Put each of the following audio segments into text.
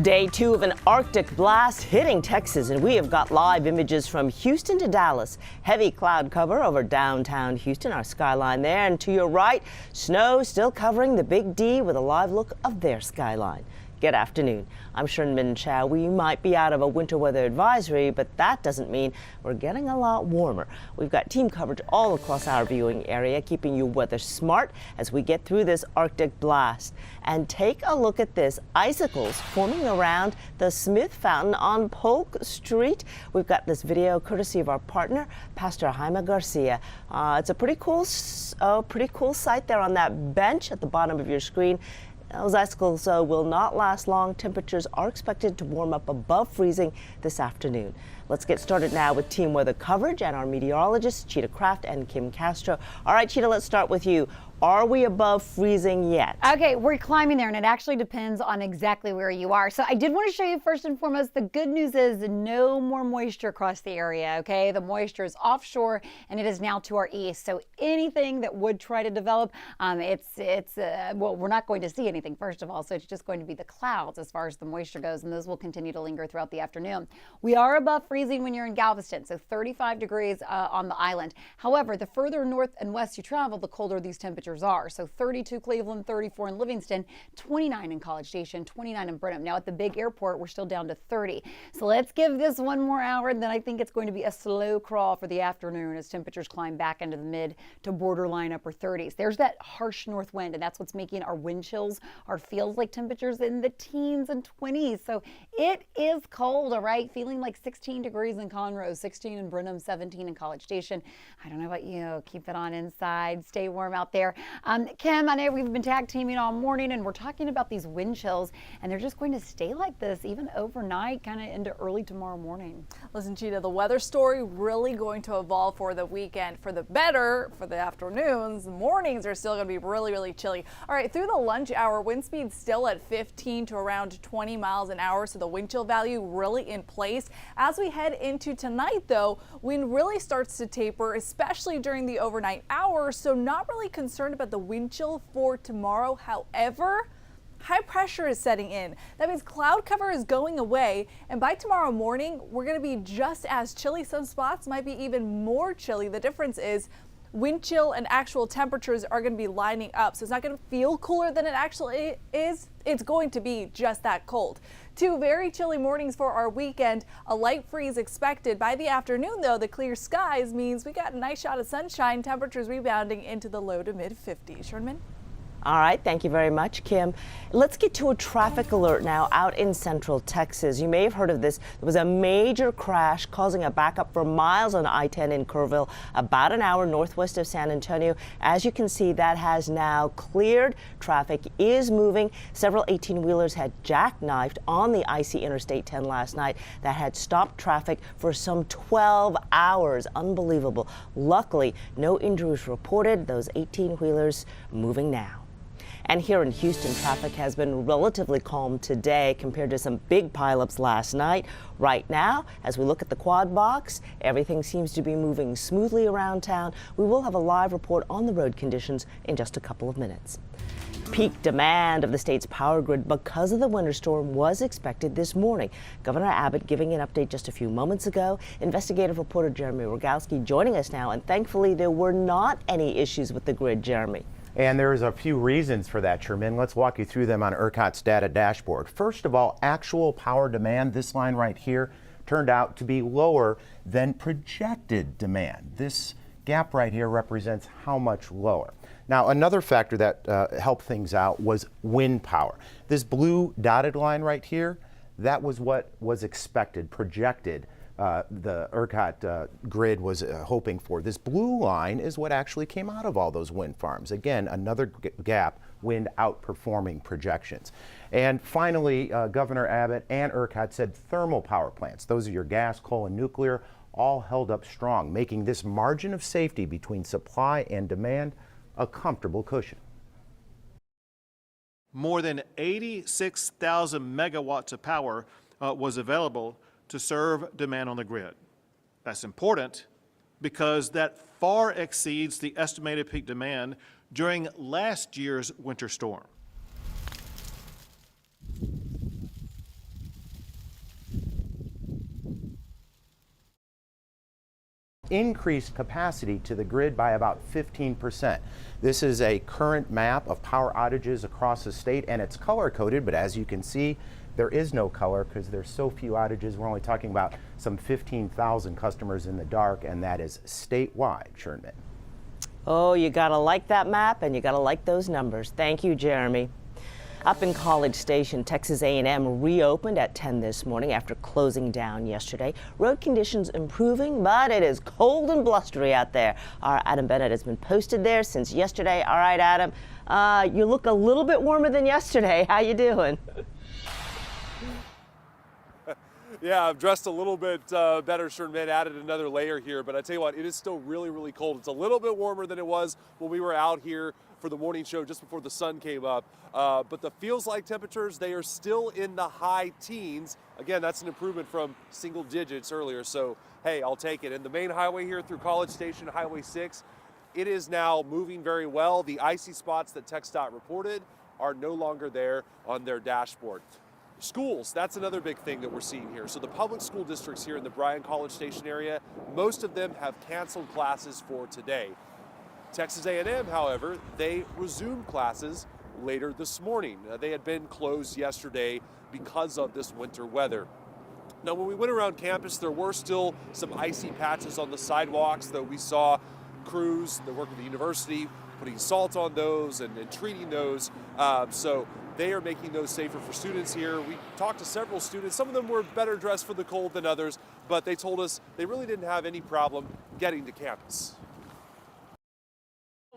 Day 2 of an Arctic blast hitting Texas, and we have got live images from Houston to Dallas. Heavy cloud cover over downtown Houston, our skyline there, and to your right, snow still covering the Big D with a live look of their skyline. Good afternoon. I'm Sherman Chow. We might be out of a winter weather advisory, but that doesn't mean we're getting a lot warmer. We've got team coverage all across our viewing area, keeping you weather smart as we get through this Arctic blast. And take a look at this. Icicles forming around the Smith Fountain on Polk Street. We've got this video courtesy of our partner, Pastor Jaime Garcia. It's a pretty cool sight there on that bench at the bottom of your screen. Those icicles will not last long. Temperatures are expected to warm up above freezing this afternoon. Let's get started now with team weather coverage and our meteorologists, Cheetah Kraft and Kim Castro. All right, Cheetah, let's start with you. Are we above freezing yet? Okay, we're climbing there, and it actually depends on exactly where you are. So I did want to show you first and foremost, the good news is no more moisture across the area, okay? The moisture is offshore, and it is now to our east. So anything that would try to develop, well, we're not going to see anything, first of all. So it's just going to be the clouds as far as the moisture goes, and those will continue to linger throughout the afternoon. We are above freezing when you're in Galveston, so 35 degrees on the island. However, the further north and west you travel, the colder these temperatures are. So 32 Cleveland, 34 in Livingston, 29 in College Station, 29 in Brenham. Now at the big airport, we're still down to 30. So let's give this one more hour, and then I think it's going to be a slow crawl for the afternoon as temperatures climb back into the mid to borderline upper 30s. There's that harsh north wind, and that's what's making our wind chills, our feels like temperatures in the teens and 20s. So it is cold, all right? Feeling like 16 degrees in Conroe, 16 in Brenham, 17 in College Station. I don't know about you. Keep it on inside. Stay warm out there. Kim, I know we've been tag teaming all morning, and we're talking about these wind chills, and they're just going to stay like this even overnight, kind of into early tomorrow morning. Listen, Cheetah, the weather story really going to evolve for the weekend. For the better, for the afternoons, the mornings are still going to be really, really chilly. All right, through the lunch hour, wind speed still at 15 to around 20 miles an hour, so the wind chill value really in place. As we head into tonight, though, wind really starts to taper, especially during the overnight hours, so not really concerned about the wind chill for tomorrow. However, high pressure is setting in. That means cloud cover is going away, and by tomorrow morning, we're going to be just as chilly. Some spots might be even more chilly. The difference is wind chill and actual temperatures are going to be lining up, so it's not going to feel cooler than it actually is. It's going to be just that cold. 2 very chilly mornings for our weekend. A light freeze expected. By the afternoon, though, the clear skies means we got a nice shot of sunshine. Temperatures rebounding into the low to mid 50s. Sherman? All right, thank you very much, Kim. Let's get to a traffic alert now out in central Texas. You may have heard of this. There was a major crash causing a backup for miles on I-10 in Kerrville, about an hour northwest of San Antonio. As you can see, that has now cleared. Traffic is moving. Several 18-wheelers had jackknifed on the icy Interstate 10 last night. That had stopped traffic for some 12 hours. Unbelievable. Luckily, no injuries reported. Those 18-wheelers moving now. And here in Houston, traffic has been relatively calm today compared to some big pileups last night. Right now, as we look at the quad box, everything seems to be moving smoothly around town. We will have a live report on the road conditions in just a couple of minutes. Peak demand of the state's power grid because of the winter storm was expected this morning. Governor Abbott giving an update just a few moments ago. Investigative reporter Jeremy Rogowski joining us now, and thankfully there were not any issues with the grid, Jeremy. And there's a few reasons for that, Sherman. Let's walk you through them on ERCOT's data dashboard. First of all, actual power demand, this line right here, turned out to be lower than projected demand. This gap right here represents how much lower. Now, another factor that helped things out was wind power. This blue dotted line right here, that was what was expected, projected. The ERCOT grid was hoping for. This blue line is what actually came out of all those wind farms. Again, another gap, wind outperforming projections. And finally, Governor Abbott and ERCOT said thermal power plants, those are your gas, coal, and nuclear, all held up strong, making this margin of safety between supply and demand a comfortable cushion. More than 86,000 megawatts of power was available to serve demand on the grid. That's important because that far exceeds the estimated peak demand during last year's winter storm. increased capacity to the grid by about 15%. This is a current map of power outages across the state, and it's color coded, but as you can see, there is no color because there's so few outages. We're only talking about some 15,000 customers in the dark, and that is statewide, Sherman. Oh, you gotta like that map and you gotta like those numbers. Thank you, Jeremy. Up in College Station, Texas A&M reopened at 10 this morning after closing down yesterday. Road conditions improving, but it is cold and blustery out there. Our Adam Bennett has been posted there since yesterday. All right, Adam, you look a little bit warmer than yesterday. How you doing? Yeah, I've dressed a little bit better, Sherman, added another layer here, but I tell you what, it is still really, really cold. It's a little bit warmer than it was when we were out here for the morning show just before the sun came up. But the feels like temperatures, they are still in the high teens. Again, that's an improvement from single digits earlier, so hey, I'll take it. And the main highway here through College Station, Highway 6, it is now moving very well. The icy spots that TxDOT reported are no longer there on their dashboard. Schools, that's another big thing that we're seeing here. So the public school districts here in the Bryan College Station area, most of them have canceled classes for today. Texas A&M, however, they resumed classes later this morning. They had been closed yesterday because of this winter weather. Now, when we went around campus, there were still some icy patches on the sidewalks, though we saw crews that work at the university putting salt on those and treating those. So they are making those safer for students here. We talked to several students. Some of them were better dressed for the cold than others, but they told us they really didn't have any problem getting to campus.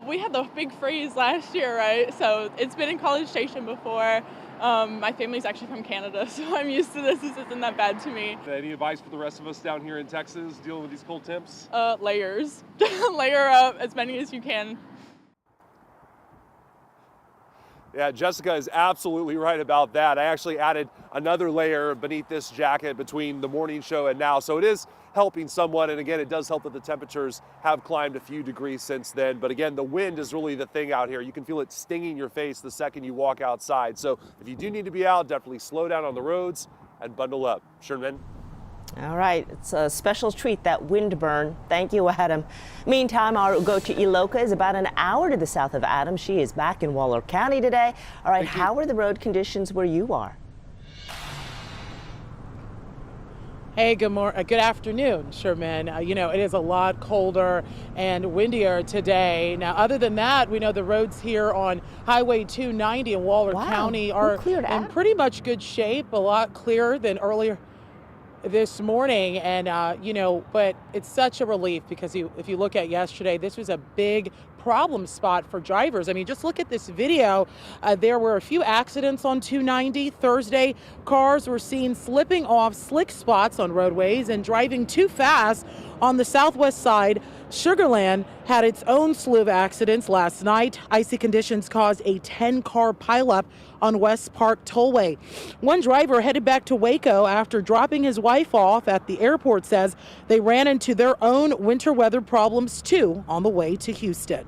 We had the big freeze last year, right? So it's been in College Station before. My family's actually from Canada, so I'm used to this. This isn't that bad to me. Any advice for the rest of us down here in Texas dealing with these cold temps? Layers. Layer up as many as you can. Yeah, Jessica is absolutely right about that. I actually added another layer beneath this jacket between the morning show and now, so it is helping somewhat. And again, it does help that the temperatures have climbed a few degrees since then. But again, the wind is really the thing out here. You can feel it stinging your face the second you walk outside. So if you do need to be out, definitely slow down on the roads and bundle up. Sherman? All right, it's a special treat, that wind burn. Thank you, Adam. Meantime, our Ugochi Iloka is about an hour to the south of Adam. She is back in Waller County today. All right, how are the road conditions where you are? Hey, good afternoon, Sherman. You know, it is a lot colder and windier today. Now, other than that, we know the roads here on Highway 290 in Waller County are in pretty much good shape, a lot clearer than earlier this morning. And, you know, but it's such a relief because if you look at yesterday, this was a big problem spot for drivers. I mean, just look at this video. There were a few accidents on 290 Thursday. Cars were seen slipping off slick spots on roadways and driving too fast on the southwest side. Sugarland had its own slew of accidents last night. Icy conditions caused a 10-car pileup on West Park Tollway. One driver headed back to Waco after dropping his wife off at the airport says they ran into their own winter weather problems too on the way to Houston.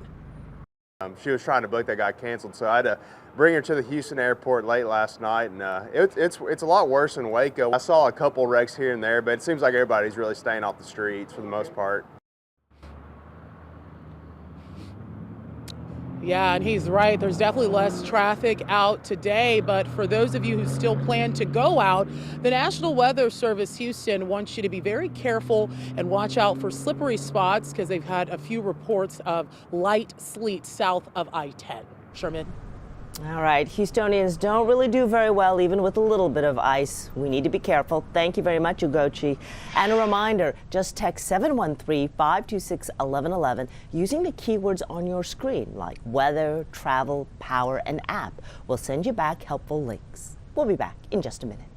She was trying to book that got canceled, so I had to bring her to the Houston airport late last night, and it's a lot worse in Waco. I saw a couple wrecks here and there, but it seems like everybody's really staying off the streets for the most part. Yeah, and he's right. There's definitely less traffic out today, but for those of you who still plan to go out, the National Weather Service Houston wants you to be very careful and watch out for slippery spots because they've had a few reports of light sleet south of I-10. Sherman? All right, Houstonians don't really do very well even with a little bit of ice. We need to be careful. Thank you very much, Ugochi. And a reminder, just text 713-526-1111 using the keywords on your screen like weather, travel, power, and app. We'll send you back helpful links. We'll be back in just a minute.